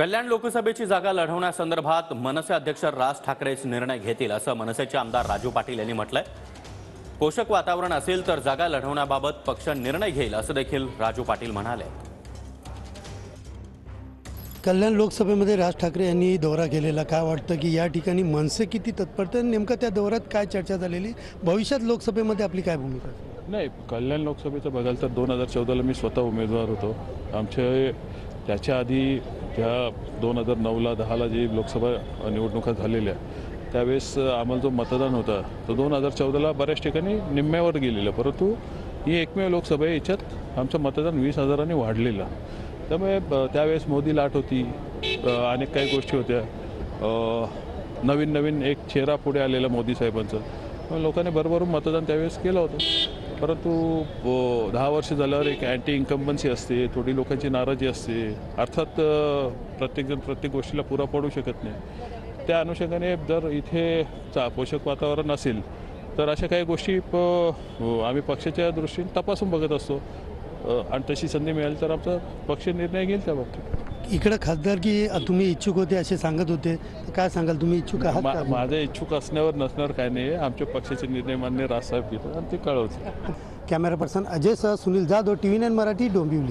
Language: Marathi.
कल्याण लोकसभेची जागा लढवण्यासंदर्भात मनसे अध्यक्ष राज ठाकरेच निर्णय घेतील असं मनसेचे आमदार राजू पाटील यांनी म्हटलंय। पोषक वातावरण असेल तर जागा लढवण्याबाबत पक्ष निर्णय घेईल असं देखील राजू पाटील म्हणाले। कल्याण लोकसभेमध्ये राज ठाकरे यांनी दौरा केलेला, काय वाटतं की या ठिकाणी मनसे किती तत्पर, नेमकं त्या दौऱ्यात काय चर्चा झालेली, भविष्यात लोकसभेमध्ये आपली काय भूमिका? नाही, कल्याण लोकसभेचं बघाल तर 2014ला मी स्वतः उमेदवार होतो। आमचे त्याच्या आधी ज्या 2009ला 10ला जी लोकसभा निवडणुका झालेल्या त्यावेळेस आम्हाला जो मतदान होता तो 2014ला बऱ्याच ठिकाणी निम्म्यावर गेलेला, परंतु ही एकमेव लोकसभा आहे, याच्यात आमचं मतदान 20,000ने वाढलेलं। त्यामुळे त्यावेळेस मोदी लाट होती, अनेक काही गोष्टी होत्या, नवीन नवीन एक चेहरा पुढे आलेला मोदी साहेबांचं, लोकांनी भरभरून मतदान त्यावेळेस केलं होतं। परंतु 10 वर्ष झाल्यावर एक अँटी इन्कम्बन्सी असते, थोडी लोकांची नाराजी असते। अर्थात प्रत्येकजण प्रत्येक गोष्टीला पुरा पडू शकत नाही। त्या अनुषंगाने जर इथे पोषक वातावरण असेल तर अशा काही गोष्टी आम्ही पक्षाच्या दृष्टीने तपासून बघत असतो, आणि तशी संधी मिळाली तर आमचा पक्ष निर्णय घेईल त्या बाबतीत। इकडे खासदार की तुम्ही इच्छुक होते असे सांगत होते, तर काय सांगाल, तुम्ही इच्छुक आहात का? माझ्या इच्छुक असण्यावर नसण्यावर काय नाही, आमच्या पक्षाचे निर्णय मान्य राजसाहेब घेतात आणि ते कळवतात। कॅमेरा पर्सन अजय सह सुनील जाधव, TV9 मराठी, डोंबिवली।